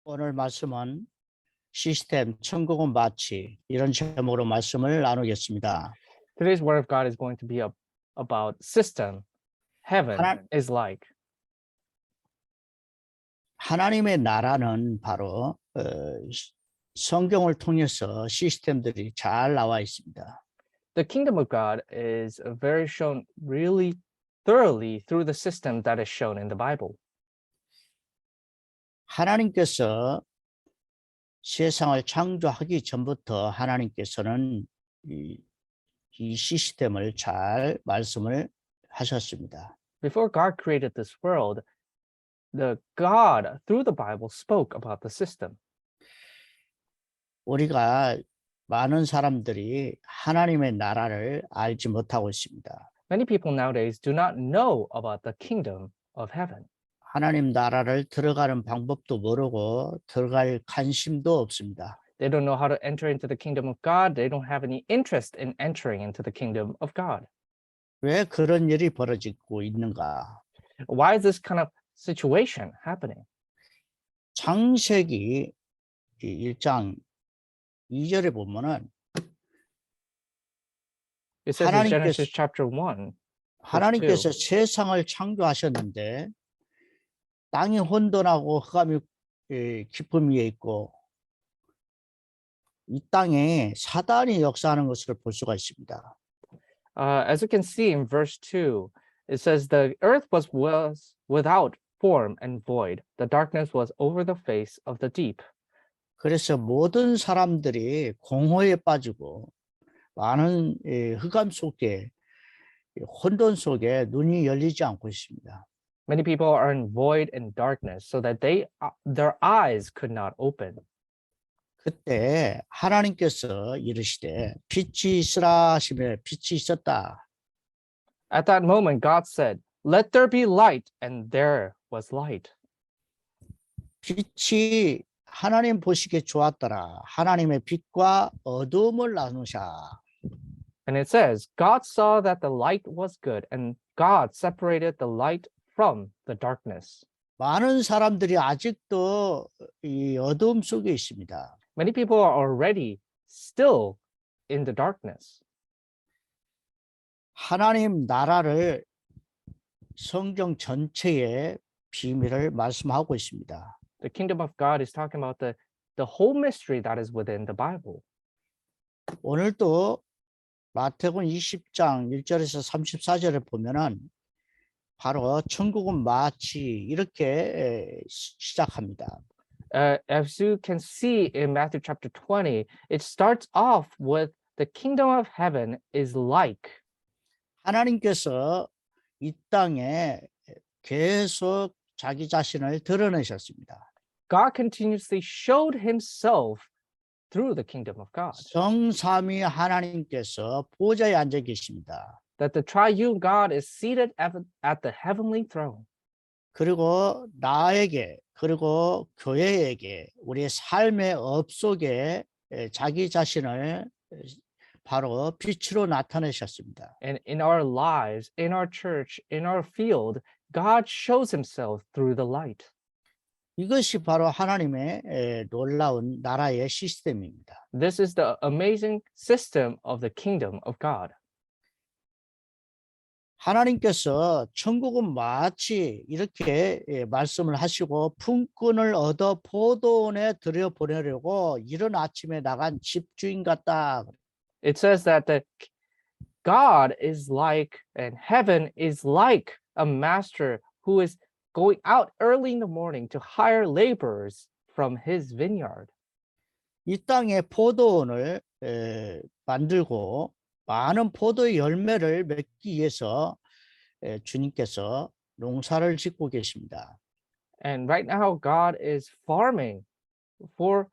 오늘 말씀은 시스템, 천국은 마치 이런 제목으로 말씀을 나누겠습니다. Today's word of God is going to be about system. Heaven 하나, is like. 하나님의 나라는 바로 성경을 통해서 시스템들이 잘 나와 있습니다. The kingdom of God is very shown really thoroughly through the system that is shown in the Bible. 하나님께서 세상을 창조하기 전부터 하나님께서는 이 시스템을 잘 말씀을 하셨습니다. Before God created this world, the God through the Bible spoke about the system. 우리가 많은 사람들이 하나님의 나라를 알지 못하고 있습니다. Many people nowadays do not know about the kingdom of heaven. 하나님 나라를 들어가는 방법도 모르고 들어갈 관심도 없습니다. They don't know how to enter into the kingdom of God. They don't have any interest in entering into the kingdom of God. 왜 그런 일이 벌어지고 있는가? Why is this kind of situation happening? 창세기 1장 2절에 보면은 It says in Genesis chapter 1, 하나님께서 세상을 창조하셨는데 땅이 혼돈하고 흑암이 깊음 위에 있고 이 땅에 사단이 역사하는 것을 볼 수가 있습니다. As you can see in verse 2, it says the earth was without form and void. The darkness was over the face of the deep. 그래서 모든 사람들이 공허에 빠지고 많은 흑암 속에 혼돈 속에 눈이 열리지 않고 있습니다. Many people are in void and darkness so that their eyes could not open. 그때 하나님께서 이르시되 빛이 있으라 하시며 빛이 있었다. At that moment, God said, "Let there be light," and there was light. 빛이 하나님 보시기에 좋았더라. 하나님의 빛과 어두움을 나누샤. And it says, God saw that the light was good, and God separated the light from the darkness. 많은 사람들이 아직도 이 어두움 속에 있습니다. Many people are already still in the darkness. 하나님 나라를 성경 전체의 비밀을 말씀하고 있습니다. The kingdom of God is talking about the whole mystery that is within the Bible. 오늘도 마태복음 20장 1절에서 34절에 보면은 바로 천국은 마치 이렇게 시작합니다. As you can see in Matthew chapter 20, it starts off with the kingdom of heaven is like. 하나님께서 이 땅에 계속 자기 자신을 드러내셨습니다. God continuously showed himself through the kingdom of God. 성삼위 하나님께서 보좌에 앉아 계십니다. That the triune God is seated at the heavenly throne. 그리고 나에게 그리고 교회에게 우리의 삶의 업 속에 자기 자신을 바로 빛으로 나타내셨습니다. And in our lives, in our church, in our field, God shows himself through the light. 이것이 바로 하나님의 놀라운 나라의 시스템입니다. This is the amazing system of the kingdom of God. 하나님께서 천국은 마치 이렇게 말씀을 하시고 품꾼을 얻어 포도원에 들여보내려고 이른 아침에 나간 집주인 같다. It says that the God is like, and heaven is like a master who is going out early in the morning to hire laborers from his vineyard. 이 땅에 포도원을 만들고 많은 포도의 열매를 맺기 위해서 주님께서 농사를 짓고 계십니다. And right now, God is farming for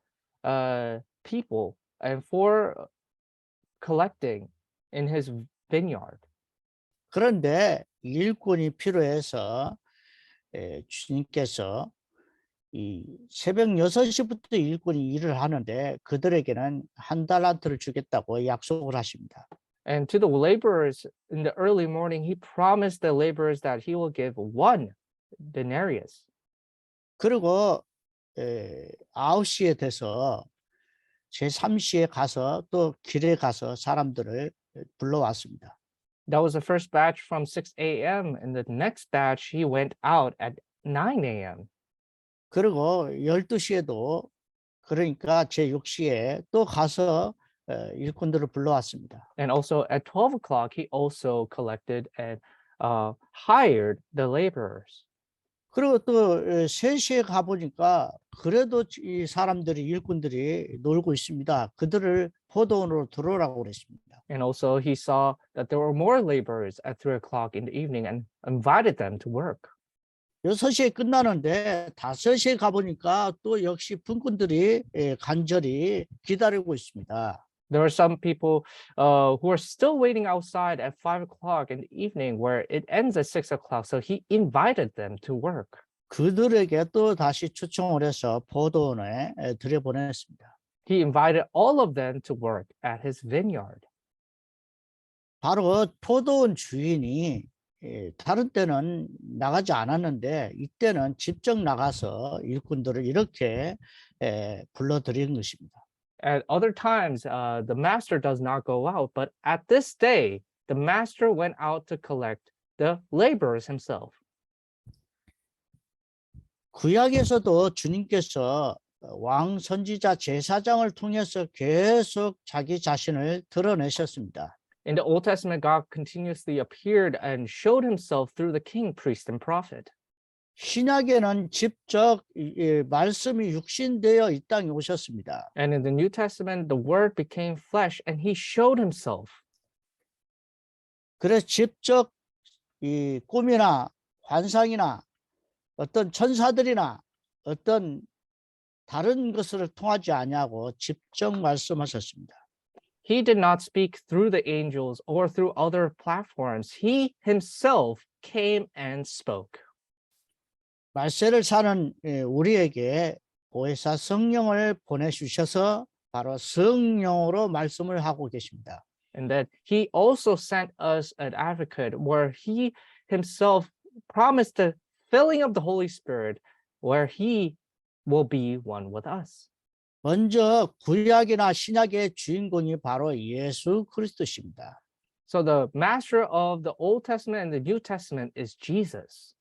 people and for collecting in his vineyard. 그런데 일꾼이 필요해서 주님께서 이 새벽 6시부터 일꾼이 일을 하는데 그들에게는 한 달란트를 주겠다고 약속을 하십니다. And to the laborers in the early morning, he promised the laborers that he will give 1 denarius. 그리고 9시에 돼서 제3시에 가서 또 길에 가서 사람들을 불러왔습니다. That was the first batch from 6 a.m. And the next batch, he went out at 9 a.m. 그리고 12시에도 그러니까 제6시에 또 가서 일꾼들을 불러왔습니다. And also at 12 o'clock, he also collected and hired the laborers. 그리고 또 3시에 가보니까 그래도 이 사람들이 일꾼들이 놀고 있습니다. 그들을 포도원으로 들어오라고 그랬습니다. And also he saw that there were more laborers at 3 o'clock in the evening and invited them to work. 6시에 끝나는데 5시에 가보니까 또 역시 분꾼들이 간절히 기다리고 있습니다. There were some people who are still waiting outside at 5 o'clock in the evening where it ends at 6 o'clock. So he invited them to work. 그들에게 또 다시 초청을 해서 포도원에 들여보냈습니다. He invited all of them to work at his vineyard. 바로 포도원 주인이 다른 때는 나가지 않았는데 이때는 직접 나가서 일꾼들을 이렇게 불러들인 것입니다. At other times, the master does not go out, but at this day, the master went out to collect the laborers himself. 구약에서도 주님께서 왕 선지자 제사장을 통해서 계속 자기 자신을 드러내셨습니다. In the Old Testament, God continuously appeared and showed himself through the king, priest, and prophet. 신약에는 직접 말씀이 육신되어 이 땅에 오셨습니다. And in the New Testament, the word became flesh and he showed himself. 그래서 직접 이 꿈이나 환상이나 어떤 천사들이나 어떤 다른 것을 통하지 아니하고 직접 말씀하셨습니다. He did not speak through the angels or through other platforms. He himself came and spoke. 말세를 사는 우리에게 보혜사 성령을 보내주셔서 바로 성령으로 말씀을 하고 계십니다. And that he also sent us an advocate where he himself promised the filling of the Holy Spirit where he will be one with us. 먼저 구약이나 신약의 주인공이 바로 예수 그리스도십니다. So the master of the Old Testament and the New Testament is Jesus.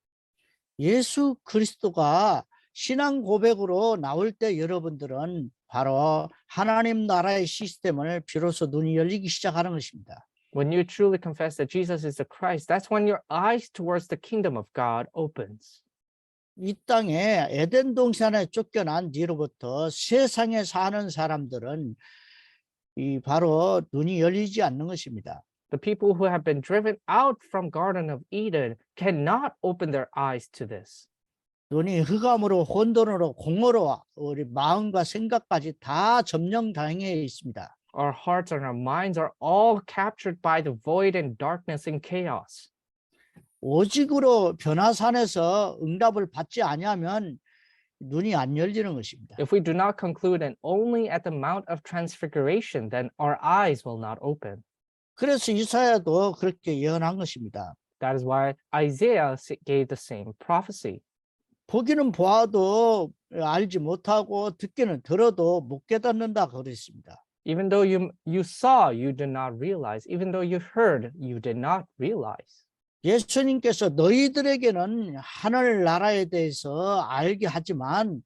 예수 그리스도가 신앙 고백으로 나올 때 여러분들은 바로 하나님 나라의 시스템을 비로소 눈이 열리기 시작하는 것입니다. When you truly confess that Jesus is the Christ, that's when your eyes towards the kingdom of God opens. 이 땅에 에덴 동산에 쫓겨난 뒤로부터 세상에 사는 사람들은 이 바로 눈이 열리지 않는 것입니다. The people who have been driven out from Garden of Eden cannot open their eyes to this. 눈이 흑암으로 혼돈으로 공허로 우리 마음과 생각까지 다 점령당해 있습니다. Our hearts and our minds are all captured by the void and darkness and chaos. 오직으로 변화산에서 응답을 받지 아니하면 눈이 안 열리는 것입니다. If we do not conclude and only at the Mount of Transfiguration, then our eyes will not open. 그래서 이사야도 그렇게 예언한 것입니다. That is why Isaiah gave the same prophecy. 보기는 보아도 알지 못하고 듣기는 들어도 못 깨닫는다 그랬습니다. Even though you saw, you did not realize. Even though you heard, you did not realize. 예수님께서 너희들에게는 하늘나라에 대해서 알게 하지만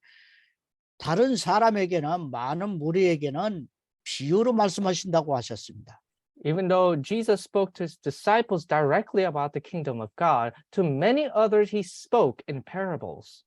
다른 사람에게는 많은 무리에게는 비유로 말씀하신다고 하셨습니다. Even though Jesus spoke to his disciples directly about the kingdom of God, to many others he spoke in parables.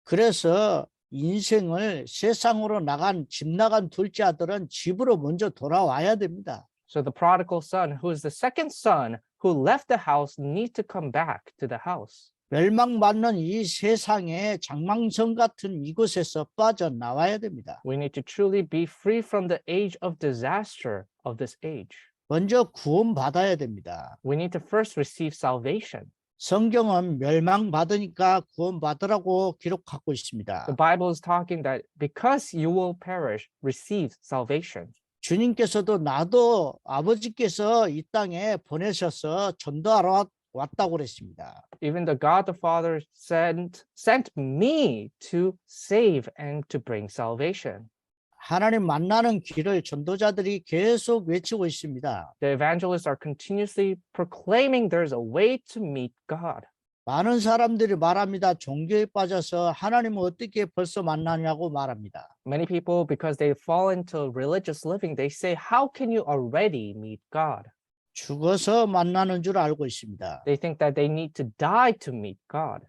그래서 인생을 세상으로 집 나간 둘째 아들은 집으로 먼저 돌아와야 됩니다. So the prodigal son, who is the second son who left the house, needs to come back to the house. 멸망받는 이 세상의 장망성 같은 이곳에서 빠져나와야 됩니다. We need to truly be free from the age of disaster of this age. 먼저 구원받아야 됩니다. We need to first receive salvation. 성경은 멸망받으니까 구원받으라고 기록하고 있습니다. The Bible is talking that because you will perish, receive salvation. 주님께서도 나도 아버지께서 이 땅에 보내셔서 전도하러 왔다고 그랬습니다. Even the God the Father sent me to save and to bring salvation. 하나님 만나는 길을 전도자들이 계속 외치고 있습니다. The evangelists are continuously proclaiming there's a way to meet God. 많은 사람들이 말합니다. 종교에 빠져서 하나님을 어떻게 벌써 만나냐고 말합니다. Many people, because they fall into religious living, they say, how can you already meet God? 죽어서 만나는 줄 알고 있습니다. They think that they need to die to meet God.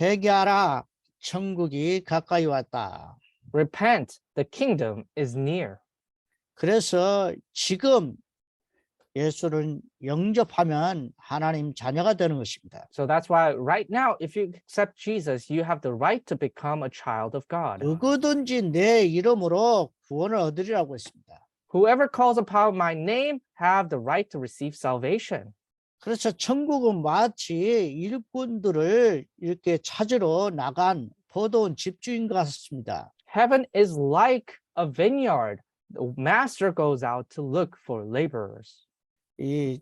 회개하라, 천국이 가까이 왔다. Repent, the kingdom is near. 그래서 지금 예수를 영접하면 하나님 자녀가 되는 것입니다. So that's why right now, if you accept Jesus, you have the right to become a child of God. 누구든지 내 이름으로 구원을 얻으리라고 했습니다. Whoever calls upon my name have the right to receive salvation. 그래서 천국은 마치 일꾼들을 이렇게 찾으러 나간 포도원 집주인 같습니다. Heaven is like a vineyard. The master goes out to look for laborers. 이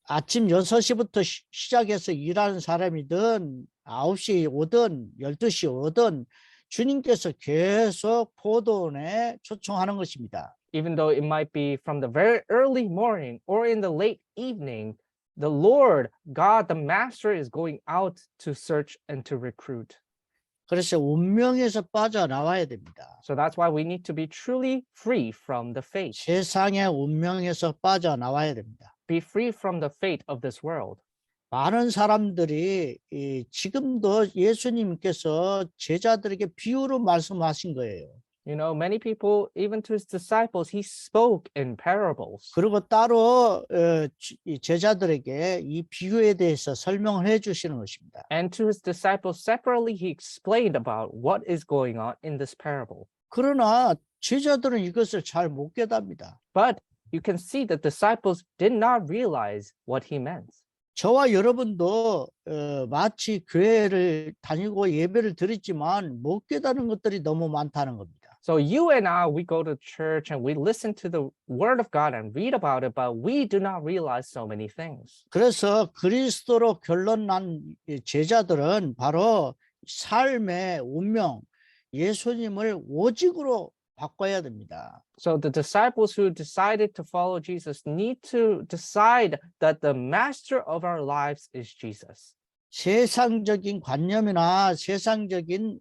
아침 6시부터 시작해서 일하는 사람이든 9시에 오든 12시에 오든 주님께서 계속 포도원에 초청하는 것입니다. Even though it might be from the very early morning or in the late evening, the Lord, God, the master is going out to search and to recruit. 그래서 운명에서 빠져나와야 됩니다. So that's why we need to be truly free from the fate. 세상의 운명에서 빠져나와야 됩니다. Be free from the fate of this world. 많은 사람들이 지금도 예수님께서 제자들에게 비유로 말씀하신 거예요. You know, many people, even to his disciples, he spoke in parables. 그리고 따로 이 제자들에게 이 비유에 대해서 설명을 해 주시는 것입니다. And to his disciples separately, he explained about what is going on in this parable. 그러나 제자들은 이것을 잘 못 깨닫습니다. But you can see the disciples did not realize what he meant. 저와 여러분도 마치 교회를 다니고 예배를 드리지만 못 깨닫는 것들이 너무 많다는 겁니다. So you and I, we go to church and we listen to the word of God and read about it, but we do not realize so many things. 그래서 그리스도로 결론난 제자들은 바로 삶의 운명, 예수님을 오직으로 바꿔야 됩니다. So the disciples who decided to follow Jesus need to decide that the master of our lives is Jesus. 세상적인 관념이나 세상적인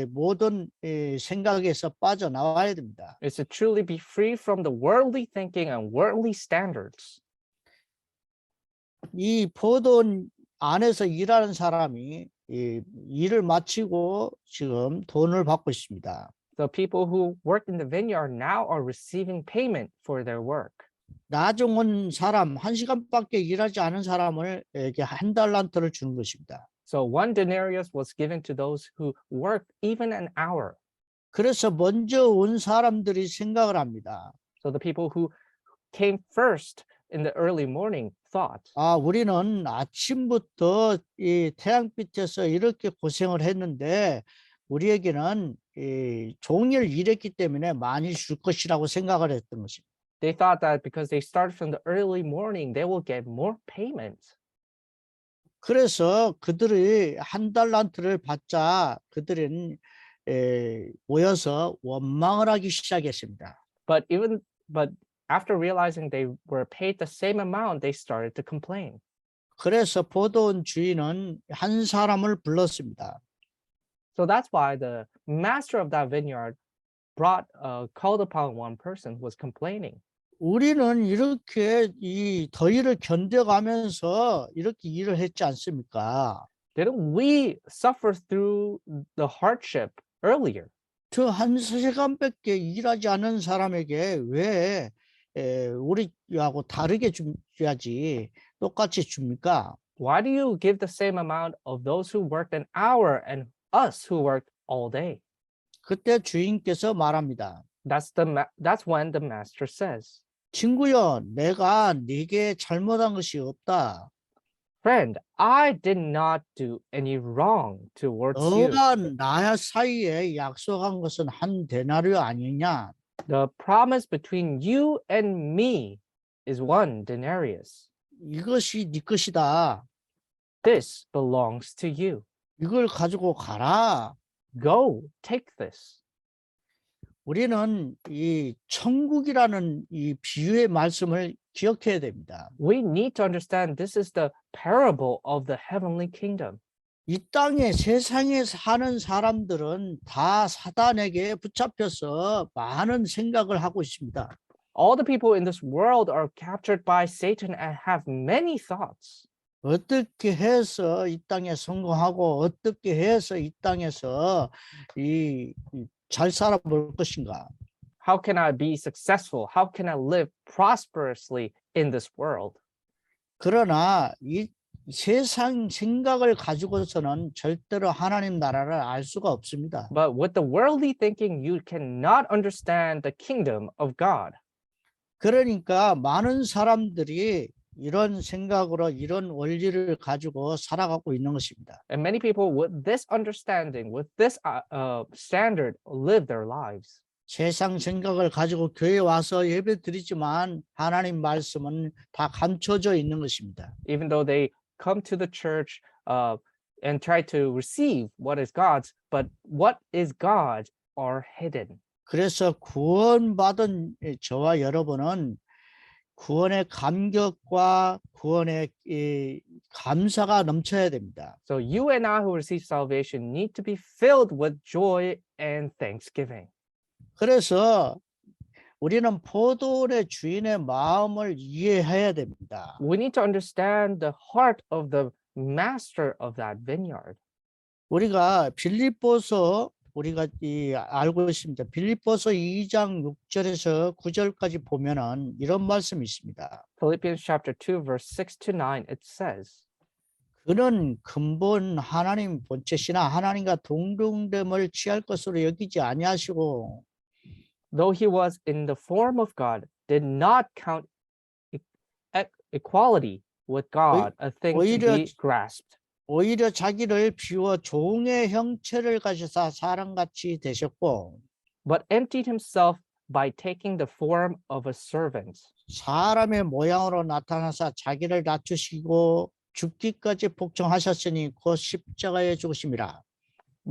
모든 생각에서 빠져나와야 됩니다. It's to truly be free from the worldly thinking and worldly standards. 이 포도원 안에서 일하는 사람이 일을 마치고 지금 돈을 받고 있습니다. The people who work in the vineyard now are receiving payment for their work. 나중 온 사람, 1시간밖에 일하지 않은 사람에게 한 달란트를 주는 것입니다. So 1 denarius was given to those who worked even an hour. 그래서 먼저 온 사람들이 생각을 합니다. So the people who came first in the early morning thought, 우리는 아침부터 이 태양빛에서 이렇게 고생을 했는데 우리에게는 종일 일했기 때문에 많이 줄 것이라고 생각을 했던 것입니다. they thought that because they started from the early morning, they will get more payment. 그래서 그들이 한 달란트를 받자 그들은 모여서 원망을 하기 시작했습니다. But after realizing they were paid the same amount, they started to complain. 그래서 포도원 주인은 한 사람을 불렀습니다. So that's why the master of that vineyard called upon one person who was complaining. 우리는 이렇게 이 더위를 견뎌가면서 이렇게 일을 했지 않습니까? Didn't we suffer through the hardship earlier? 저 1시간밖에 일하지 않은 사람에게 왜 우리하고 다르게 줘야지 똑같이 줍니까? Why do you give the same amount of those who worked an hour and us who worked all day? 그때 주인께서 말합니다. That's when the master says, 친구여, 내가 네게 잘못한 것이 없다. Friend, I did not do any wrong towards you. 너와 나 사이에 약속한 것은 한 데나리오 아니냐? The promise between you and me is 1 denarius. 이것이 네 것이다. This belongs to you. 이걸 가지고 가라. Go, take this. 우리는 이 천국이라는 이 비유의 말씀을 기억해야 됩니다. We need to understand this is the parable of the heavenly kingdom. 이 땅에 세상에 사는 사람들은 다 사단에게 붙잡혀서 많은 생각을 하고 있습니다. All the people in this world are captured by Satan and have many thoughts. 어떻게 해서 이 땅에 성공하고 어떻게 해서 이 땅에서 잘 살아볼 것인가? How can I be successful? How can I live prosperously in this world? 그러나 이 세상 생각을 가지고서는 절대로 하나님 나라를 알 수가 없습니다. But with the worldly thinking, you cannot understand the kingdom of God. 그러니까 많은 사람들이 이런 생각으로 이런 원리를 가지고 살아가고 있는 것입니다. And many people with this understanding, with this standard, live their lives. 세상 생각을 가지고 교회에 와서 예배 드리지만 하나님 말씀은 다 감춰져 있는 것입니다. Even though they come to the church and try to receive what is God's, but what is God's are hidden. 그래서 구원받은 저와 여러분은 구원의 감격과 구원의 감사가 넘쳐야 됩니다. So you and I who receive salvation need to be filled with joy and thanksgiving. 그래서 우리는 포도원의 주인의 마음을 이해해야 됩니다. We need to understand the heart of the master of that vineyard. 우리가 빌립보서 우리가 알고 있습니다. 빌립보서 2장 6절에서 9절까지 보면은 이런 말씀이 있습니다. Philippians chapter 2 verse 6 to 9 it says, 그는 근본 하나님 본체시나 하나님과 동등됨을 취할 것으로 여기지 아니하시고 though he was in the form of God, did not count equality with God a thing to be grasped. 오히려 자기를 비워 종의 형체를 가지사 사람같이 되셨고 But emptied himself by taking the form of a servant. 사람의 모양으로 나타나사 자기를 낮추시고 죽기까지 복종하셨으니 곧 십자가에 죽으심이라.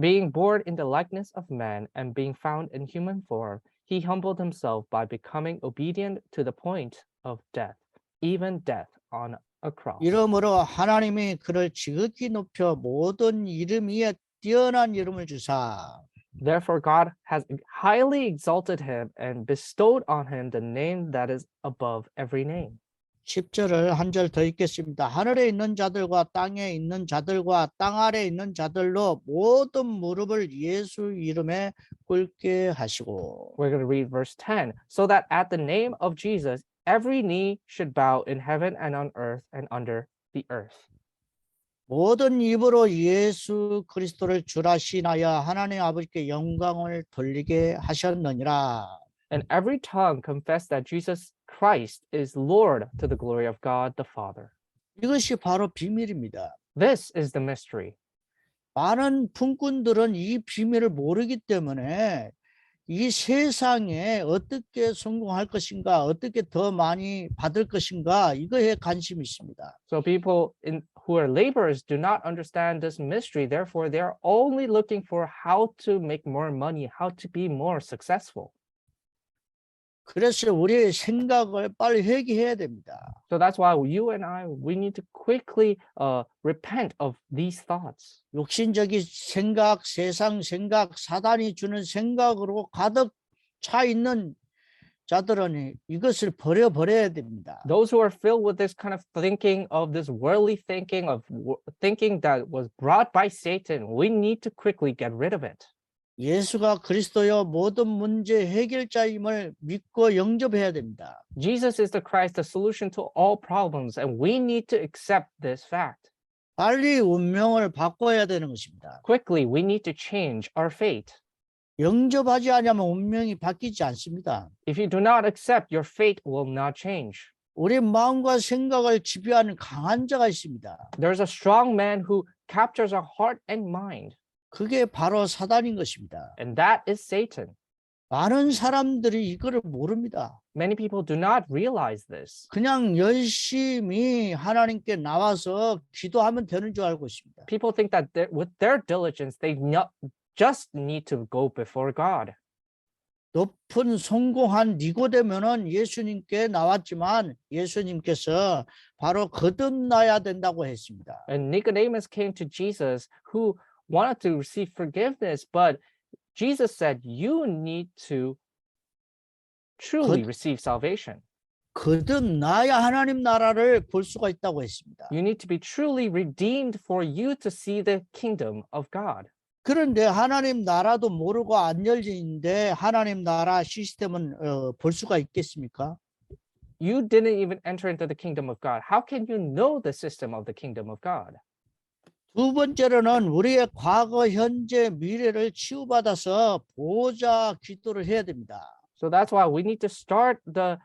Being born in the likeness of man and being found in human form, he humbled himself by becoming obedient to the point of death, even death on a cross. 이러므로 하나님이 그를 지극히 높여 모든 이름 위에 뛰어난 이름을 주사. Therefore God has highly exalted him and bestowed on him the name that is above every name. 10절을 한 절 더 읽겠습니다. 하늘에 있는 자들과 땅에 있는 자들과 땅 아래에 있는 자들로 모든 무릎을 예수 이름에 꿇게 하시고. We're going to read verse 10. So that at the name of Jesus, every knee should bow in heaven and on earth and under the earth. 모든 입으로 예수 그리스도를 주라 시인하여 하나님 아버지께 영광을 돌리게 하셨느니라. And every tongue confess that Jesus Christ is Lord to the glory of God the Father. 이것이 바로 비밀입니다. This is the mystery. 많은 품꾼들은 이 비밀을 모르기 때문에 이 세상에 어떻게 성공할 것인가, 어떻게 더 많이 받을 것인가 이거에 관심이 있습니다. So people who are laborers do not understand this mystery. Therefore, they are only looking for how to make more money, how to be more successful. 그래서 우리의 생각을 빨리 회개해야 됩니다. So that's why you and I, we need to quickly repent of these thoughts. 육신적인 생각, 세상 생각, 사단이 주는 생각으로 가득 차 있는 자들은 이것을 버려야 됩니다. Those who are filled with this kind of thinking, of this worldly thinking, of thinking that was brought by Satan, we need to quickly get rid of it. 예수가 그리스도여 모든 문제 해결자임을 믿고 영접해야 됩니다. Jesus is the Christ, the solution to all problems, and we need to accept this fact. 빨리 운명을 바꿔야 되는 것입니다. Quickly, we need to change our fate. 영접하지 않으면 운명이 바뀌지 않습니다. If you do not accept, your fate will not change. 우리 마음과 생각을 지배하는 강한 자가 있습니다. There's a strong man who captures our heart and mind, 그게 바로 사단인 것입니다. and that is Satan. 많은 사람들이 이거를 모릅니다. Many people do not realize this. 그냥 열심히 하나님께 나와서 기도하면 되는 줄 알고 있습니다. People think that with their diligence, just need to go before God. 높은 성공한 니고데모는 예수님께 나왔지만 예수님께서 바로 거듭나야 된다고 했습니다. And Nicodemus came to Jesus who wanted to receive forgiveness, but Jesus said, you need to truly receive salvation. 거듭나야 하나님 나라를 볼 수가 있다고 했습니다. You need to be truly redeemed for you to see the kingdom of God. 그런데 하나님 나라도 모르고 안 열리는데 하나님 나라 시스템은 볼 수가 있겠습니까? You didn't even enter into the kingdom of God. How can you know the system of the kingdom of God? 두 번째로는 우리의 과거, 현재, 미래를 치유받아서 보호자 기도를 해야 됩니다. So that's why we need to start the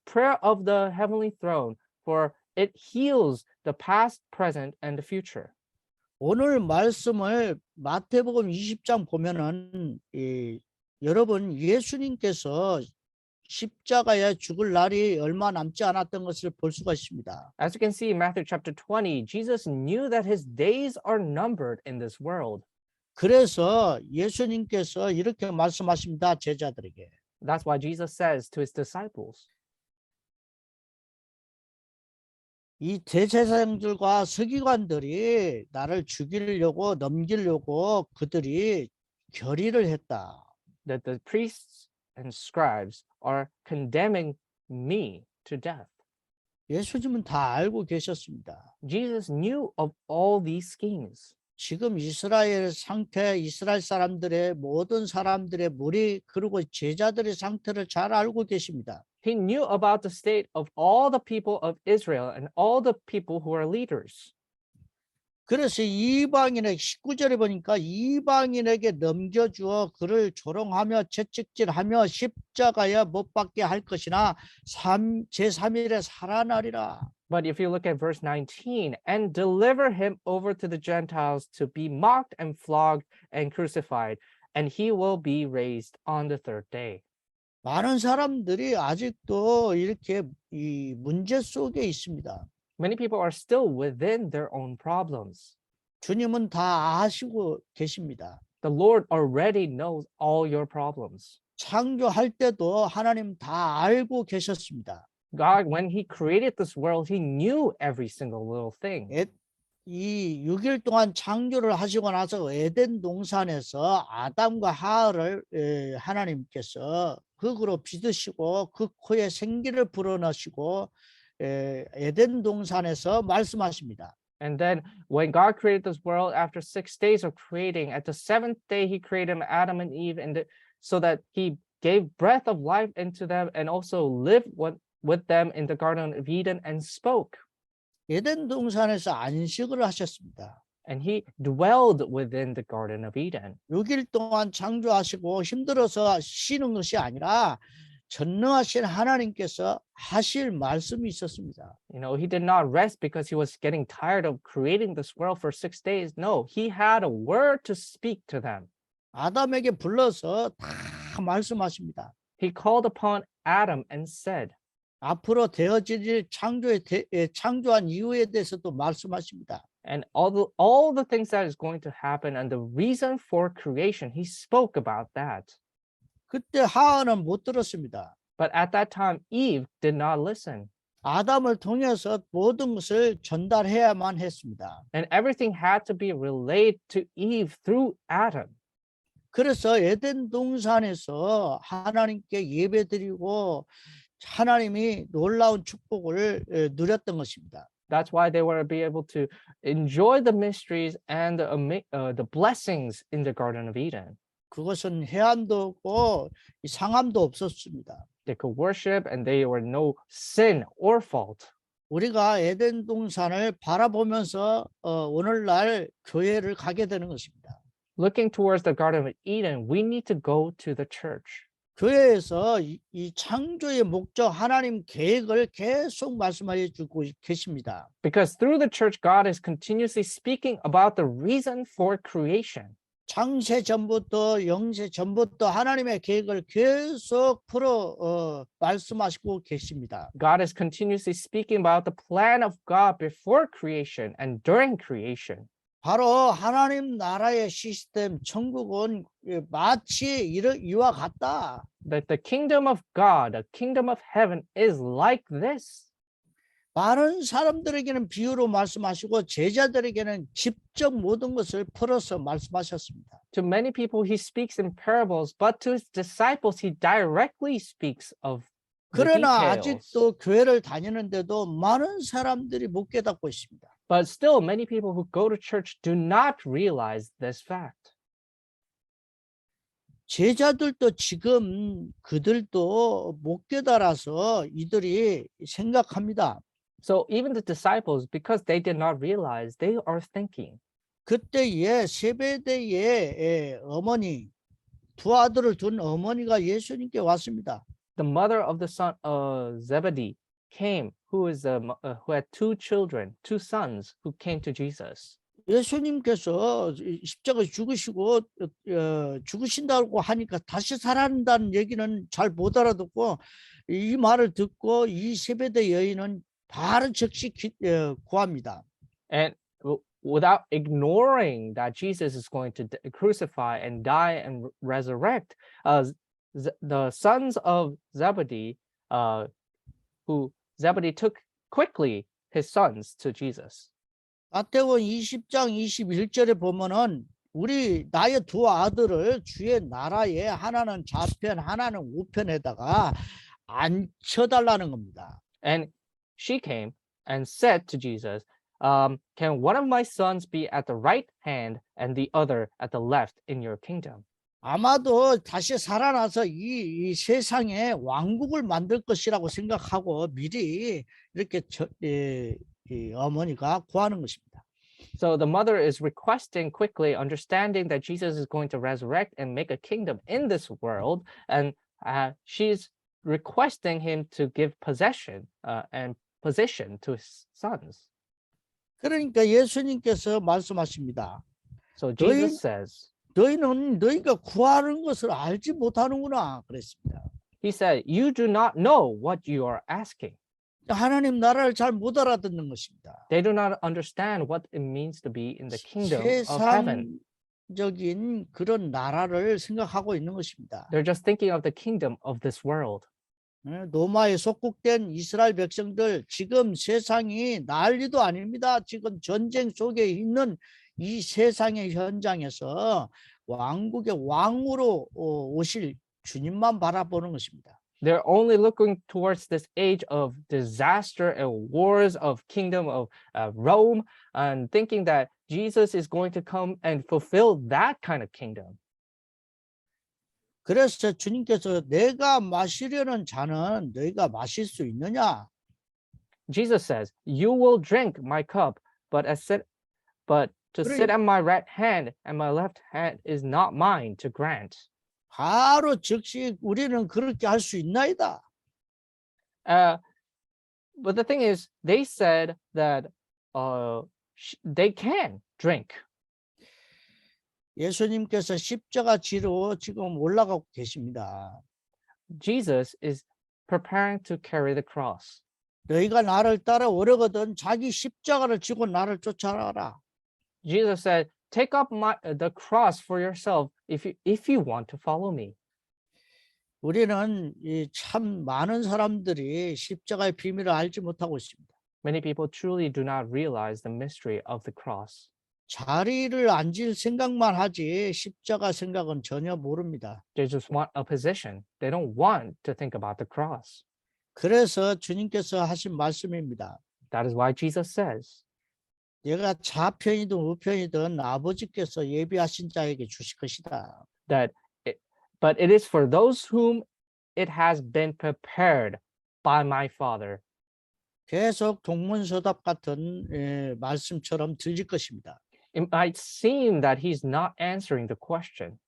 prayer of the heavenly throne, for it heals the past, present, and the future. 오늘 말씀을 마태복음 20장 보면은 여러분 예수님께서 십자가에 죽을 날이 얼마 남지 않았던 것을 볼 수가 있습니다. As you can see in Matthew chapter 20, Jesus knew that his days are numbered in this world. 그래서 예수님께서 이렇게 말씀하십니다. 제자들에게. That's why Jesus says to his disciples, 이 대제사장들과 서기관들이 나를 죽이려고 넘기려고 그들이 결의를 했다. that the priests and scribes are condemning me to death. 예수님은 다 알고 계셨습니다. Jesus knew of all these schemes. 지금 이스라엘 상태, 이스라엘 사람들의 모든 사람들의 무리 그리고 제자들의 상태를 잘 알고 계십니다. He knew about the state of all the people of Israel and all the people who are leaders. 그래서 이방인의 19절에 보니까 이방인에게 넘겨주어 그를 조롱하며 채찍질하며 십자가에 못 박게 할 것이나 제3일에 살아나리라. But if you look at verse 19, and deliver him over to the Gentiles to be mocked and flogged and crucified, and he will be raised on the third day. 많은 사람들이 아직도 이렇게 이 문제 속에 있습니다. Many people are still within their own problems. 주님은 다 아시고 계십니다. The Lord already knows all your problems. 창조할 때도 하나님 다 알고 계셨습니다. God, when he created this world, he knew every single little thing. 이 6일 동안 창조를 하시고 나서 에덴 동산에서 아담과 하와를 하나님께서 흙으로 빚으시고 그 코에 생기를 불어넣으시고 에덴 동산에서 말씀하십니다. And then when God created this world, after 6 days of creating, at the 7th day, he created Adam and Eve, so that he gave breath of life into them and also lived with them in the Garden of Eden and spoke. 에덴 동산에서 안식을 하셨습니다. And he dwelled within the Garden of Eden. 6일 동안 창조하시고 힘들어서 쉬는 것이 아니라 전능하신 하나님께서 하실 말씀이 있었습니다. You know, he did not rest because he was getting tired of creating this world for 6 days. No, he had a word to speak to them. 아담에게 불러서 다 말씀하십니다. He called upon Adam and said, 앞으로 되어질 창조한 이유에 대해서도 말씀하십니다. and all the things that is going to happen and the reason for creation, he spoke about that. 그때 하와는 못 들었습니다. But at that time, Eve did not listen. 아담을 통해서 모든 것을 전달해야만 했습니다. And everything had to be relayed to Eve through Adam. 그래서 에덴 동산에서 하나님께 예배드리고 하나님이 놀라운 축복을 누렸던 것입니다. That's why they were able to enjoy the mysteries and the blessings in the Garden of Eden. 그것은 해함도 없고 상함도 없었습니다. They could worship and there were no sin or fault. 우리가 에덴 동산을 바라보면서 오늘날 교회를 가게 되는 것입니다. Looking towards the Garden of Eden, we need to go to the church. 교회에서 이 창조의 목적 하나님 계획을 계속 말씀하여 주고 계십니다. Because through the church, God is continuously speaking about the reason for creation. 창세 전부터 영세 전부터 하나님의 계획을 계속 말씀하시고 계십니다. God is continuously speaking about the plan of God before creation and during creation. 바로 하나님 나라의 시스템 천국은 마치 이와 같다. That the kingdom of God, the kingdom of heaven is like this. 많은 사람들에게는 비유로 말씀하시고 제자들에게는 직접 모든 것을 풀어서 말씀하셨습니다. To many people, he speaks in parables, but to his disciples, he directly speaks of the 그러나 details. 아직도 교회를 다니는데도 많은 사람들이 못 깨닫고 있습니다. But still, many people who go to church do not realize this fact. 제자들도 지금 그들도 못 깨달아서 이들이 생각합니다. So even the disciples, because they did not realize, they are thinking. 그때에 세베대의 어머니, 두 아들을 둔 어머니가 예수님께 왔습니다. The mother of the son of Zebedee came, who had two children, two sons, who came to Jesus. 예수님께서 십자가에 죽으시고 죽으신다고 하니까 다시 살아난다는 얘기는 잘 못 알아듣고 이 말을 듣고 이 세베대 여인은 바로 즉시 구합니다. And without ignoring that Jesus is going to crucify and die and resurrect, the sons of Zebedee, who Zebedee took quickly his sons to Jesus. 마태복음 20장 21절에 보면은 나의 두 아들을 주의 나라에 하나는 좌편 하나는 우편에다가 앉혀달라는 겁니다. And she came and said to Jesus, can one of my sons be at the right hand and the other at the left in your kingdom? 아마도 다시 살아나서 이 세상에 왕국을 만들 것이라고 생각하고 미리 이렇게 이 어머니가 구하는 것입니다. So the mother is requesting quickly, understanding that Jesus is going to resurrect and make a kingdom in this world, and she's requesting him to give possession and position to his sons. 그러니까 예수님께서 말씀하십니다. So Jesus says, 너희가 구하는 것을 알지 못하는구나 그랬습니다. he said, you do not know what you are asking. 하나님 나라를 잘 못 알아듣는 것입니다. They do not understand what it means to be in the kingdom of heaven. 세상적인 그런 나라를 생각하고 있는 것입니다. They're just thinking of the kingdom of this world. 로마에 속국된 이스라엘 백성들 지금 세상이 난리도 아닙니다. 지금 전쟁 속에 있는 이 세상의 현장에서 왕국의 왕으로 오실 주님만 바라보는 것입니다. They're only looking towards this age of disaster and wars of kingdom of Rome and thinking that Jesus is going to come and fulfill that kind of kingdom. 그래서 주님께서 내가 마시려는 잔은 너희가 마실 수 있느냐? Jesus says, you will drink my cup, but to sit at my right hand and my left hand is not mine to grant. 바로 즉시 우리는 그렇게 할 수 있나이다. But the thing is, they said that they can drink. 예수님께서 십자가 지로 지금 올라가고 계십니다. Jesus is preparing to carry the cross. 너희가 나를 따라 오려거든 자기 십자가를 지고 나를 쫓아라. Jesus said, take up the cross for yourself if you want to follow me. 우리는 참 많은 사람들이 십자가의 비밀을 알지 못하고 있습니다. Many people truly do not realize the mystery of the cross. 자리를 앉을 생각만 하지 십자가 생각은 전혀 모릅니다. They just want a position. They don't want to think about the cross. 그래서 주님께서 하신 말씀입니다. That is why Jesus says, 내가 좌편이든 우편이든 아버지께서 예비하신 자에게 주실 것이다. but it is for those whom it has been prepared by my Father. 계속 동문서답 같은 말씀처럼 들릴 것입니다. It might seem that he's not answering the question.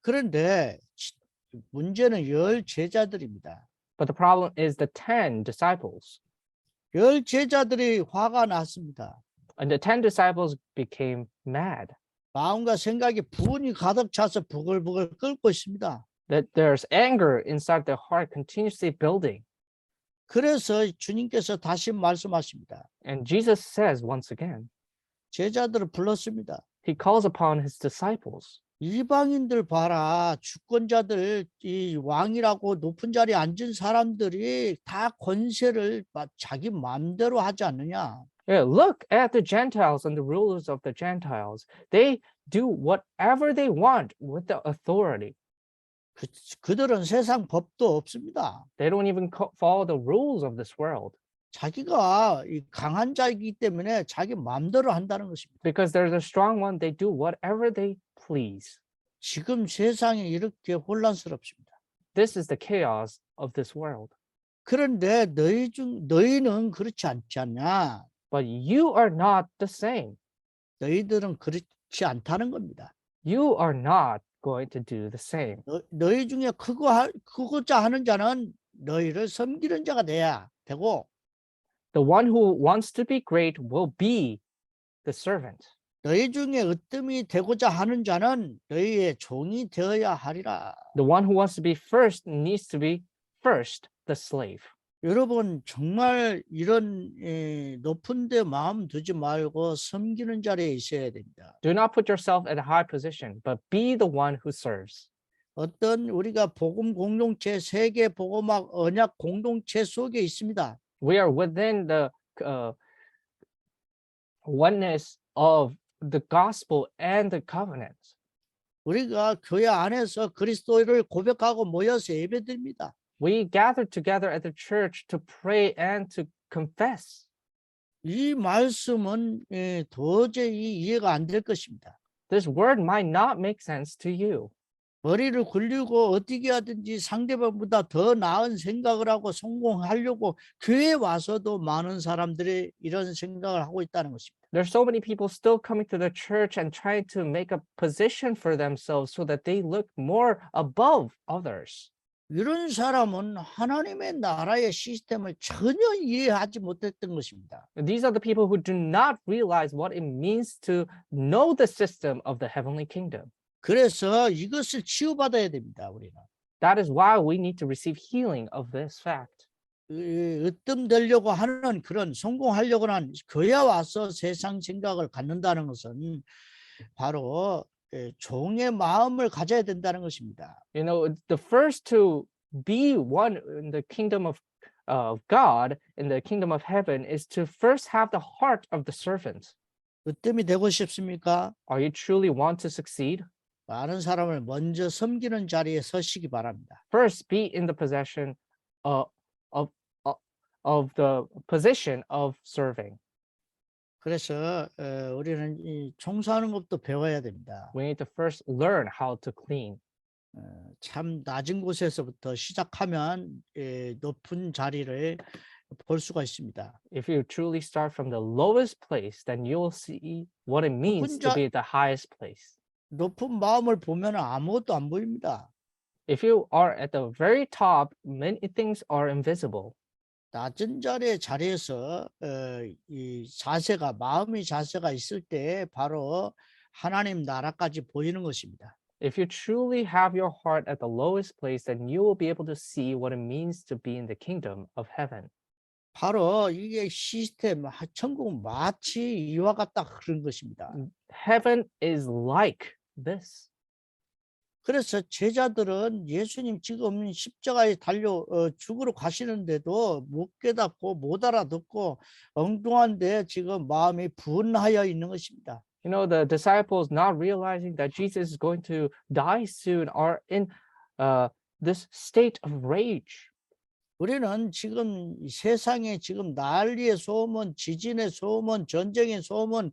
그런데 문제는 10 제자들입니다. But the problem is the 10 disciples. 10 제자들이 화가 났습니다. And the 10 disciples became mad. 마음과 생각이 분이 가득 차서 부글부글 끓고 있습니다. That there's anger inside their heart continuously building. 그래서 주님께서 다시 말씀하십니다. And Jesus says once again, 제자들을 불렀습니다. he calls upon his disciples. 이방인들 봐라. 주권자들, 이 왕이라고 높은 자리에 앉은 사람들이 다 권세를 자기 마음대로 하지 않느냐. Yeah, look at the Gentiles and the rulers of the Gentiles. They do whatever they want with the authority. 그들은 세상 법도 없습니다. They don't even follow the rules of this world 자기가 이 강한 자이기 때문에 자기 마음대로 한다는 것입니다. because there's a strong one. They do whatever they please. 지금 세상이 이렇게 혼란스럽습니다. This is the chaos of this world. 그런데 너희는 그렇지 않지 않냐? But you are not the same. 너희들은 그렇지 않다는 겁니다. You are not going to do the same. 너희 중에 크고자 하는 자는 너희를 섬기는 자가 돼야 되고, The one who wants to be great will be the servant. 너희 중에 으뜸이 되고자 하는 자는 너희의 종이 되어야 하리라. The one who wants to be first needs to be first the slave. 여러분 정말 이런 높은 데 마음 두지 말고 섬기는 자리에 있어야 됩니다. Do not put yourself at a high position, but be the one who serves. 어떤 우리가 복음 공동체, 세계 복음학 언약 공동체 속에 있습니다. We are within the oneness of the gospel and the covenant. 우리가 교회 안에서 그리스도를 고백하고 모여서 예배드립니다. We gather together at the church to pray and to confess. 이 말씀은 도저히 이해가 안 될 것입니다. This word might not make sense to you. 머리를 굴리고 어떻게 하든지 상대방보다 더 나은 생각을 하고 성공하려고 교회에 와서도 많은 사람들이 이런 생각을 하고 있다는 것입니다. There's so many people still coming to the church and trying to make a position for themselves so that they look more above others. 이런 사람은 하나님의 나라의 시스템을 전혀 이해하지 못했던 것입니다. These are the people who do not realize what it means to know the system of the heavenly kingdom. 그래서 이것을 치유받아야 됩니다. 우리는. That is why we need to receive healing of this fact. 으뜸되려고 하는 그런 성공하려고 하는 교회 와서 세상 생각을 갖는다는 것은 바로 종의 마음을 가져야 된다는 것입니다. You know, the first to be one in the kingdom of God, in the kingdom of heaven, is to first have the heart of the servant. 으뜸이 되고 싶습니까? Are you truly want to succeed? 많은 사람을 먼저 섬기는 자리에 서시기 바랍니다. First, be in the possession of the position of serving. 그래서 우리는 이 청소하는 것도 배워야 됩니다. We need to first learn how to clean. 참 낮은 곳에서부터 시작하면 높은 자리를 볼 수가 있습니다. If you truly start from the lowest place, then you will see what it means to be at the highest place. 높은 마음을 보면 아무것도 안 보입니다. If you are at the very top, many things are invisible. 낮은 자리에서 이 자세가 마음의 자세가 있을 때 바로 하나님 나라까지 보이는 것입니다. If you truly have your heart at the lowest place, then you will be able to see what it means to be in the kingdom of heaven. 바로 이게 시스템, 천국 마치 이와 같다 그런 것입니다. Heaven is like this. 그래서 제자들은 예수님 지금 십자가에 달려 죽으러 가시는데도 못 깨닫고 못 알아듣고 엉뚱한데 지금 마음이 분하여 있는 것입니다. You know, the disciples not realizing that Jesus is going to die soon are in this state of rage. 우리는 지금 세상에 지금 난리의 소문, 지진의 소문, 전쟁의 소문,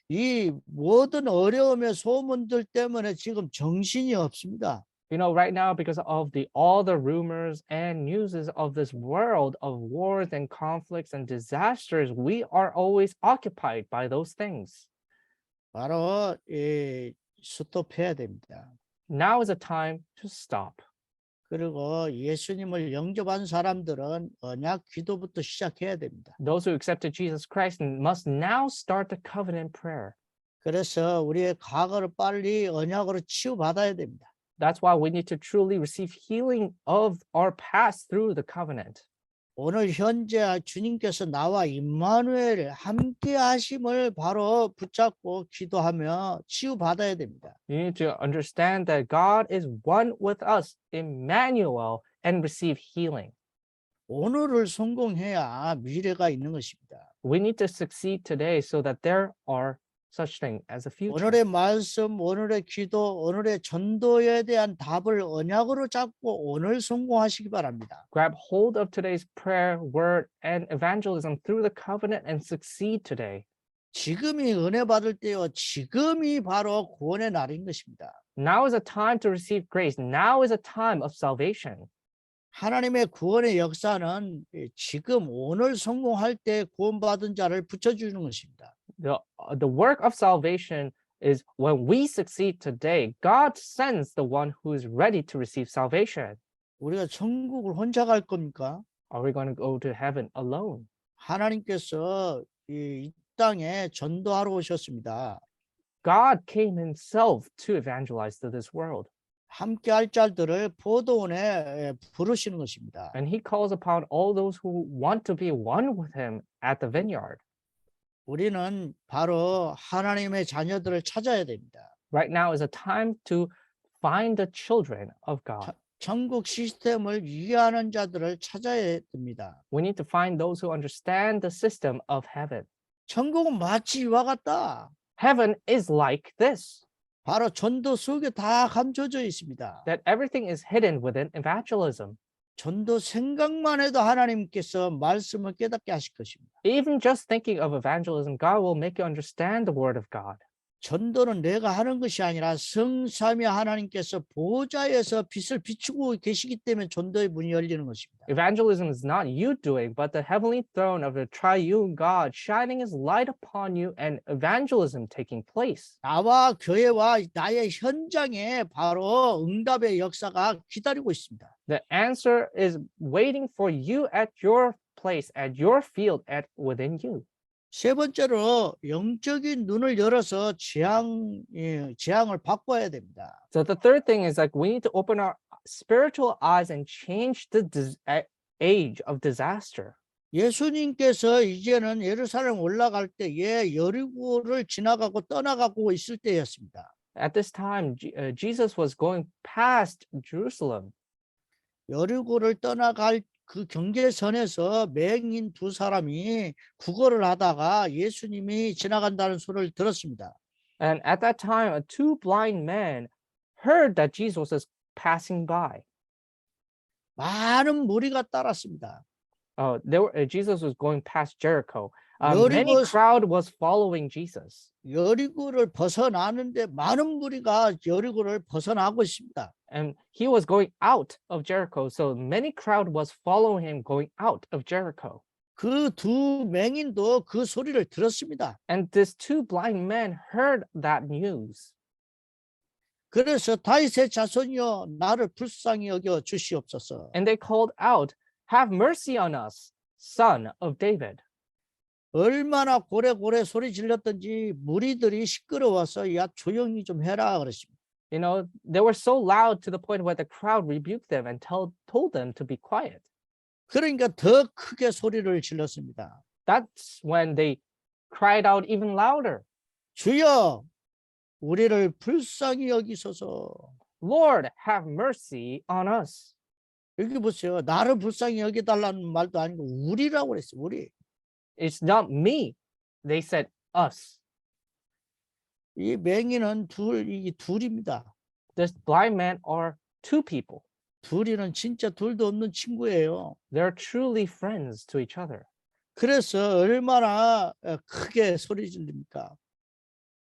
이 모든 어려움의 소문들 때문에 지금 정신이 없습니다. You know, right now, because of all the rumors and news of this world of wars and conflicts and disasters, we are always occupied by those things. 바로 스톱해야 됩니다. Now is a time to stop. 그리고 예수님을 영접한 사람들은 언약 기도부터 시작해야 됩니다. Those who accepted Jesus Christ must now start the covenant prayer. 그래서 우리의 과거를 빨리 언약으로 치유받아야 됩니다. That's why we need to truly receive healing of our past through the covenant. 오늘 현재 주님께서 나와 임마누엘 함께 하심을 바로 붙잡고 기도하며 치유받아야 됩니다. You need to understand that God is one with us, Emmanuel, and receive healing. 오늘을 성공해야 미래가 있는 것입니다. We need to succeed today so that there are such thing as a future. 오늘의 말씀, 오늘의 기도, 오늘의 전도에 대한 답을 언약으로 잡고 오늘 성공하시기 바랍니다. Grab hold of today's prayer, word, and evangelism through the covenant and succeed today. 지금이 은혜 받을 때요. 지금이 바로 구원의 날인 것입니다. Now is a time to receive grace. Now is a time of salvation. 하나님의 구원의 역사는 지금 오늘 성공할 때 구원받은 자를 붙여주는 것입니다. The work of salvation is when we succeed today, God sends the one who is ready to receive salvation. 우리가 천국을 혼자 갈 겁니까? Are we going to go to heaven alone? 하나님께서 이 땅에 전도하러 오셨습니다. God came himself to evangelize to this world. 함께 할 자들을 포도원에 부르시는 것입니다. And he calls upon all those who want to be one with him at the vineyard. 우리는 바로 하나님의 자녀들을 찾아야 됩니다. Right now is a time to find the children of God. 천국 시스템을 이해하는 자들을 찾아야 됩니다. We need to find those who understand the system of heaven. 천국은 마치 이와 같다. Heaven is like this, 바로 전도 속에 다 감춰져 있습니다. that everything is hidden within evangelism. 전도 생각만 해도 하나님께서 말씀을 깨닫게 하실 것입니다. Even just thinking of evangelism, God will make you understand the word of God. 전도는 내가 하는 것이 아니라 성삼위 하나님께서 보좌에서 빛을 비추고 계시기 때문에 전도의 문이 열리는 것입니다. Evangelism is not you doing, but the heavenly throne of the triune God shining his light upon you and evangelism taking place. 나와 교회와 나의 현장에 바로 응답의 역사가 기다리고 있습니다. The answer is waiting for you at your place, at your field, at within you. 세 번째로 영적인 눈을 열어서 재앙을 바꿔야 됩니다. So the third thing is like we need to open our spiritual eyes and change the age of disaster. 예수님께서 이제는 예루살렘 올라갈 때에 여리고를 지나가고 떠나가고 있을 때였습니다. At this time, Jesus was going past Jerusalem. 여리고를 떠나갈 그 경계선에서 맹인 두 사람이 구걸을 하다가 예수님이 지나간다는 소리를 들었습니다. And at that time, two blind men heard that Jesus was passing by. 많은 무리가 따랐습니다. Jesus was going past Jericho. Many 여리고- crowd was following Jesus. 여리고를 벗어나는데 많은 무리가 여리고를 벗어나고 있습니다. And he was going out of Jericho. So many crowd was following him going out of Jericho. 그 두 맹인도 그 소리를 들었습니다. And these two blind men heard that news. 그래서 다윗의 자손이여 나를 불쌍히 여겨 주시옵소서. And they called out, "Have mercy on us, son of David." 얼마나 고래고래 소리 질렀던지 무리들이 시끄러워서 야 조용히 좀 해라 그랬습니다. You know, they were so loud to the point where the crowd rebuked them and told them to be quiet. 그러니까 더 크게 소리를 질렀습니다. That's when they cried out even louder. 주여 우리를 불쌍히 여기소서. Lord, have mercy on us. 여기 보세요. 나를 불쌍히 여기달라는 말도 아니고 우리라고 그랬어요. 우리. It's not me. They said us. 이 맹인은 둘입니다. This blind men are two people. 둘이는 진짜 둘도 없는 친구예요. They're truly friends to each other. 그래서 얼마나 크게 소리 지릅니까?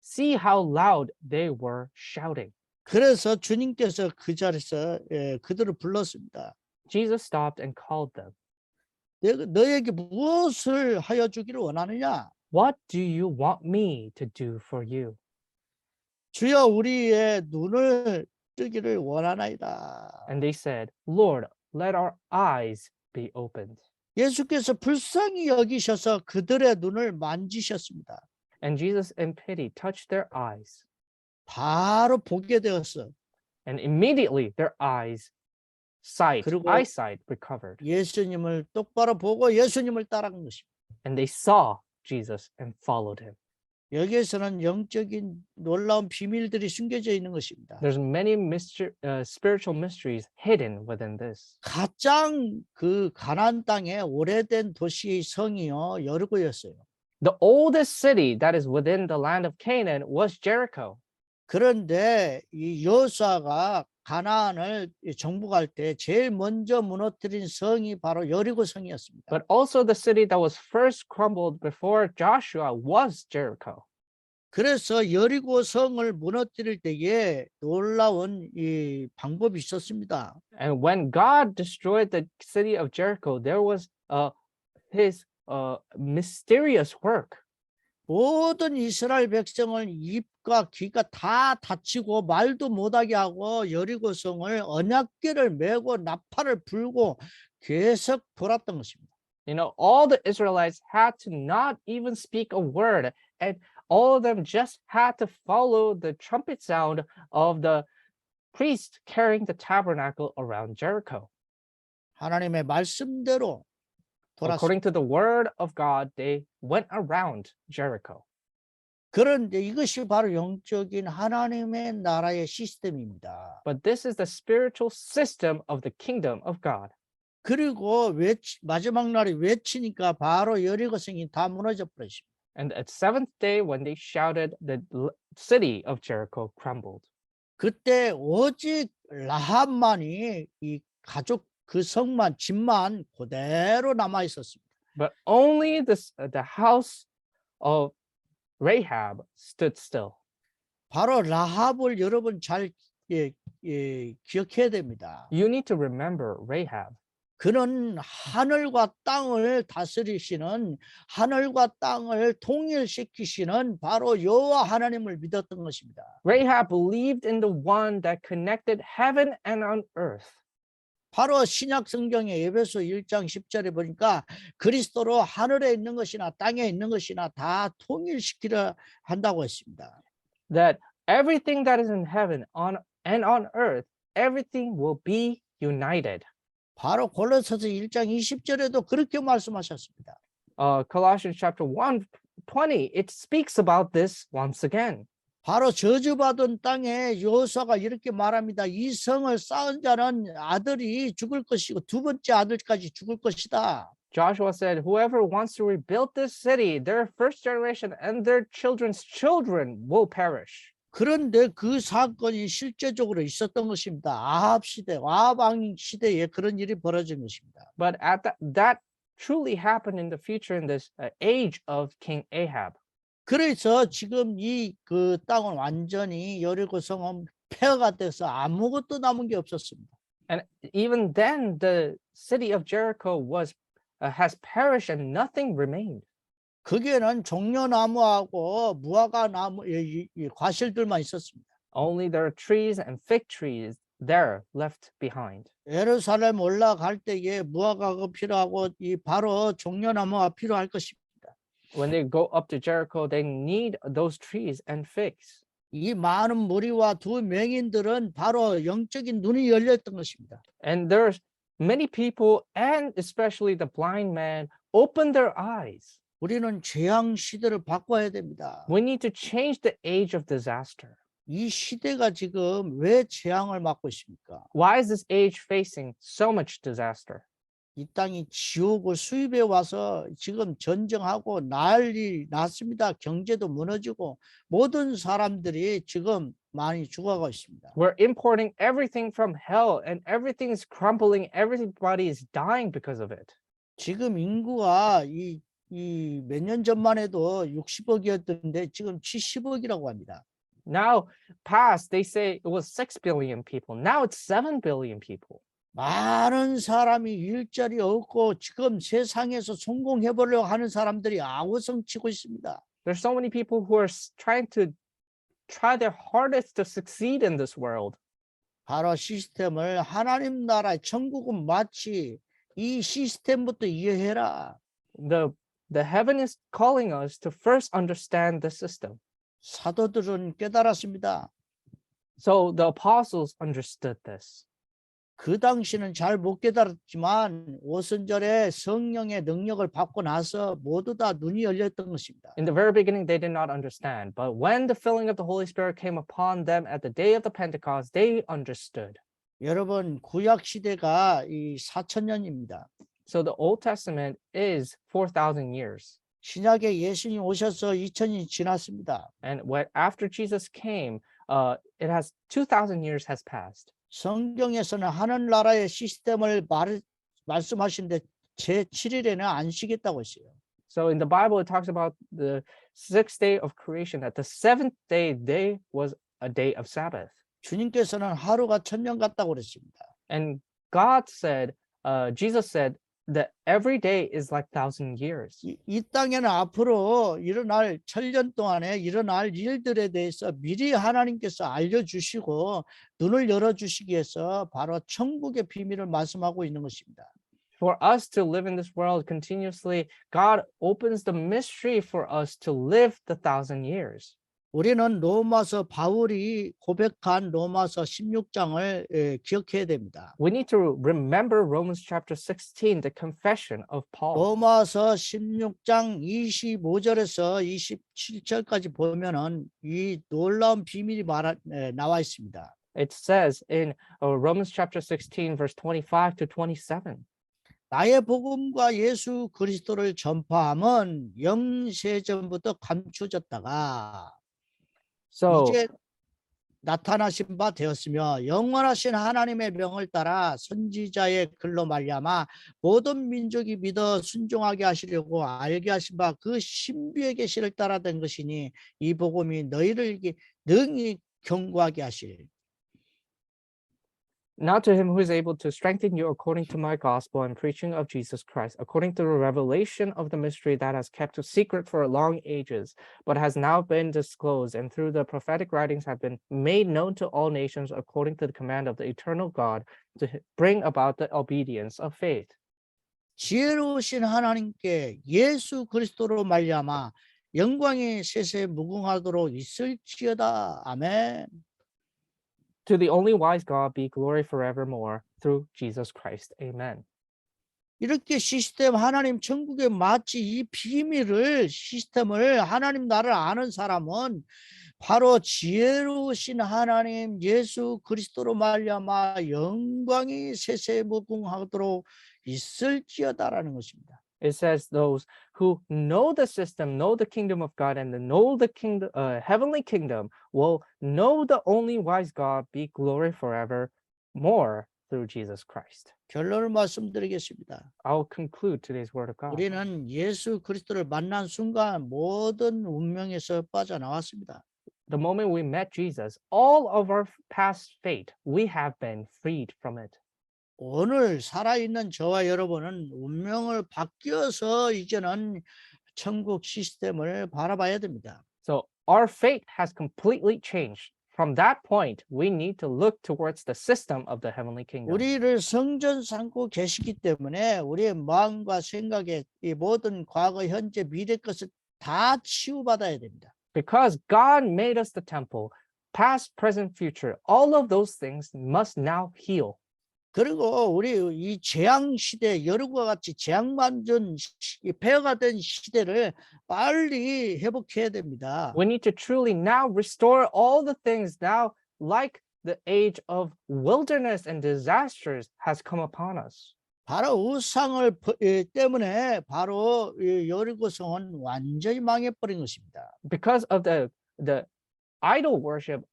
See how loud they were shouting. 그래서 주님께서 그 자리에서 그들을 불렀습니다. Jesus stopped and called them. 너에게 무엇을 하여 주기를 원하느냐? What do you want me to do for you? 주여 우리의 눈을 뜨기를 원하나이다. And they said, Lord, let our eyes be opened. 예수께서 불쌍히 여기셔서 그들의 눈을 만지셨습니다. And Jesus in pity touched their eyes, 바로 보게 되었어. and immediately their 그리고 eyesight recovered. 예수님을 똑바로 보고 예수님을 따라간 것입니다. And they saw Jesus and followed him. 여기에서는 영적인 놀라운 비밀들이 숨겨져 있는 것입니다. There's many spiritual mysteries hidden within this. 가장 그 가나안 땅에 오래된 도시의 성이요 여리고였어요. The oldest city that is within the land of Canaan was Jericho. 그런데 이 여호수아가 가나안을 정복할 때 제일 먼저 무너뜨린 성이 바로 여리고 성이었습니다. But also the city that was first crumbled before Joshua was Jericho. 그래서 여리고 성을 무너뜨릴 때에 놀라운 이 방법이 있었습니다. And when God destroyed the city of Jericho, there was his mysterious work. 모든 이스라엘 백성을 입과 귀가 다 닫히고 말도 못하게 하고 여리고 성을 언약궤를 메고 나팔을 불고 계속 돌았던 것입니다. You know, all the Israelites had to not even speak a word, and all of them just had to follow the trumpet sound of the priest carrying the tabernacle around Jericho. 하나님의 말씀대로 돌았습니다. According to the word of God, they went around Jericho. 그런데 이것이 바로 영적인 하나님의 나라의 시스템입니다. But this is the spiritual system of the kingdom of God. 그리고 마지막 날이 외치니까 바로 여리고성이 다 무너져 버렸습니다. And at seventh day, when they shouted, the city of Jericho crumbled. 그때 오직 라합만이 이 가족 그 성만 집만 그대로 남아 있었습니다. But only the house of Rahab stood still. 바로 라합을 여러분 잘 기억해야 됩니다. You need to remember Rahab. 그는 하늘과 땅을 다스리시는 하늘과 땅을 통일시키시는 바로 여호와 하나님을 믿었던 것입니다. Rahab believed in the one that connected heaven and on earth. 바로 신약 성경의 에베소 1장 10절에 보니까 그리스도로 하늘에 있는 것이나 땅에 있는 것이나 다 통일시키려 한다고 했습니다. That everything that is in heaven and on earth, everything will be united. 바로 골로새서 1장 20절에도 그렇게 말씀하셨습니다. Colossians chapter 1:20, it speaks about this once again. 바로 저주받은 땅에 여호수아가 이렇게 말합니다. 이 성을 쌓은 자는 아들이 죽을 것이고 두 번째 아들까지 죽을 것이다. Joshua said, whoever wants to rebuild this city, their first generation and their children's children will perish. 그런데 그 사건이 실제적으로 있었던 것입니다. 아합 시대, 아합 왕 시대에 그런 일이 벌어진 것입니다. But at that truly happened in the future in this age of King Ahab. 그래서 지금 이 그 땅은 완전히 여리고 성은 폐허가 돼서 아무것도 남은 게 없었습니다. And even then, the city of Jericho has perished and nothing remained. 거기에는 종려나무하고 무화과 나무 이 과실들만 있었습니다. Only there are trees and fig trees there left behind. 예루살렘 올라갈 때에 무화과가 필요하고 이 바로 종려나무가 필요할 것입니다. When they go up to Jericho, they need those trees and figs. 이 많은 무리와 두 맹인들은 바로 영적인 눈이 열렸던 것입니다. And there's many people, and especially the blind man, open their eyes. 우리는 재앙 시대를 바꿔야 됩니다. We need to change the age of disaster. 이 시대가 지금 왜 재앙을 맞고 있습니까? Why is this age facing so much disaster? 이 땅이 지옥을 수입해 와서 지금 전쟁하고 난리 났습니다. 경제도 무너지고 모든 사람들이 지금 많이 죽어가고 있습니다. We're importing everything from hell and everything is crumbling. Everybody is dying because of it. 지금 인구가 이 몇 년 전만 해도 60억이었던데 지금 70억이라고 합니다. Now, past, they say it was 6 billion people. Now it's 7 billion people. 많은 사람이 일자리 없고 지금 세상에서 성공해보려고 하는 사람들이 아우성치고 있습니다. There's so many people who are trying to try their hardest to succeed in this world. 바로 시스템을 하나님 나라의 천국은 마치 이 시스템부터 이해해라. The the heaven is calling us to first understand the system. 사도들은 깨달았습니다. So the apostles understood this. 그 당시는 잘 못 깨달았지만 오순절에 성령의 능력을 받고 나서 모두 다 눈이 열렸던 것입니다. In the very beginning, they did not understand, but when the filling of the Holy Spirit came upon them at the day of the Pentecost, they understood. 여러분, 구약 시대가 이 4,000년입니다. So the Old Testament is 4,000 years. 신약에 예수님 오셔서 2,000년이 지났습니다. And after Jesus came, it has 2,000 years has passed. 성경에서는 하늘나라의 시스템을 말씀하시는데 제7일에는 안 쉬겠다고 했어요. So in the Bible, it talks about the sixth day of creation, that the seventh day was a day of Sabbath. 주님께서는 하루가 1,000년 같다고 그랬습니다. And God said, Jesus said that every day is like 1,000 years. 이 땅에는 앞으로 일어날 1,000년 동안에 일어날 일들에 대해서 미리 하나님께서 알려주시고 눈을 열어주시기 위해서 바로 천국의 비밀을 말씀하고 있는 것입니다. For us to live in this world continuously, God opens the mystery for us to live the 1,000 years. 우리는 로마서 바울이 고백한 로마서 16장을 기억해야 됩니다. We need to remember Romans chapter 16, the confession of Paul. 로마서 16장 25절에서 27절까지 보면은 이 놀라운 비밀이 나와 있습니다. It says in Romans chapter 16, verse 25 to 27. 나의 복음과 예수 그리스도를 전파함은 영세전부터 감추어졌다가 So 이제 나타나신 바 되었으며 영원하신 하나님의 명을 따라 선지자의 글로 말미암아 모든 민족이 믿어 순종하게 하시려고 알게 하신 바 그 신비의 계시를 따라 된 것이니 이 복음이 너희를 능히 견고하게 하실. now to him who is able to strengthen you according to my gospel and preaching of Jesus Christ, according to the revelation of the mystery that has kept a secret for long ages, but has now been disclosed, and through the prophetic writings have been made known to all nations according to the command of the eternal God, to bring about the obedience of faith. 지혜로우신 하나님께 예수 그리스도로 말미암아 영광이 세세 무궁하도록 있을지어다. 아멘. To the only wise God be glory forevermore through Jesus Christ. Amen. 이렇게 시스템 하나님 천국에 마치 이 비밀을 시스템을 하나님 나라를 아는 사람은 바로 지혜로우신 하나님 예수 그리스도로 말미암아 영광이 세세무궁하도록 있을지어다라는 것입니다. It says those who know the system, know the kingdom of God, and know the kingdom, heavenly kingdom, will know the only wise God, be glory forever more through Jesus Christ. 결론을 말씀드리겠습니다. I'll conclude today's word of God. 우리는 예수 그리스도를 만난 순간 모든 운명에서 빠져나왔습니다. The moment we met Jesus, all of our past fate, we have been freed from it. 오늘 살아있는 저와 여러분은 운명을 바뀌어서 이제는 천국 시스템을 바라봐야 됩니다. So our fate has completely changed. From that point, we need to look towards the system of the heavenly kingdom. 우리를 성전 삼고 계시기 때문에 우리의 마음과 생각에 이 모든 과거, 현재, 미래 것을 다 치유받아야 됩니다. Because God made us the temple, past, present, future, all of those things must now heal. 그리고 우리 이 재앙 시대, 여러분과 같이 재앙받은 폐허가 된 시대를 빨리 회복해야 됩니다. We need to truly now restore all the things now, like the age of wilderness and disasters has come upon us. 바로 우상을 때문에 바로 여리고성은 완전히 망해버린 것입니다. Because of the idol worship,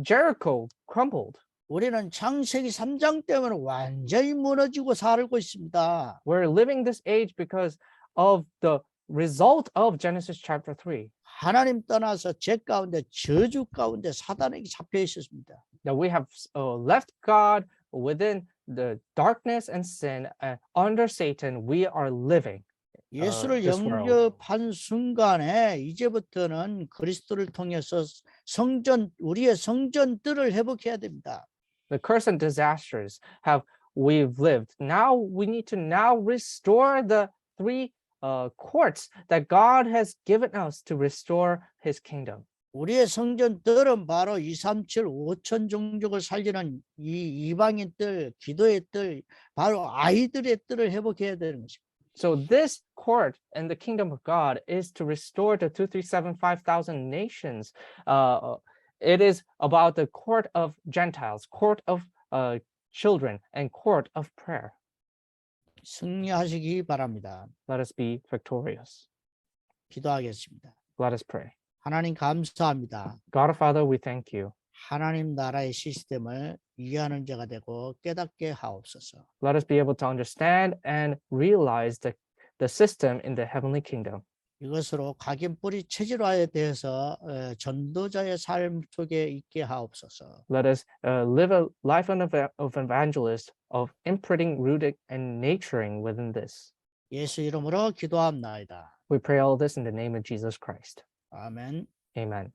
Jericho crumbled. 우리는 창세기 3장 때문에 완전히 무너지고 살고 있습니다. We're living this age because of the result of Genesis chapter 3. 하나님 떠나서 죄 가운데 저주 가운데 사단에게 잡혀 있었습니다. That we have left God within the darkness and sin, under Satan. We are living. 예수를 this world. 영접한 순간에 이제부터는 그리스도를 통해서 우리의 성전들을 회복해야 됩니다. The curse and disasters we've lived. Now we need to now restore the three courts that God has given us to restore his kingdom. 우리의 성전들은 바로 237 5천 종족을 살리는 이 이방인 뜰, 기도의 뜰, 바로 아이들의 뜰을 회복해야 되는 것입니다. So this court in the kingdom of God is to restore the 237 5,000 nations. It is about the court of Gentiles, court of children, and court of prayer. 승리하시기 바랍니다. Let us be victorious. 기도하겠습니다. Let us pray. 하나님 감사합니다. God our Father, we thank you. 하나님 나라의 시스템을 이해하는 자가 되고 깨닫게 하옵소서. Let us be able to understand and realize the system in the heavenly kingdom. 이것으로 각인 뿌리 체질화에 대해서 전도자의 삶 속에 있게 하옵소서. Let us live a life of evangelist, of imprinting, rooted, and nurturing within this. 예수 이름으로 기도합나이다. We pray all this in the name of Jesus Christ. 아멘. Amen.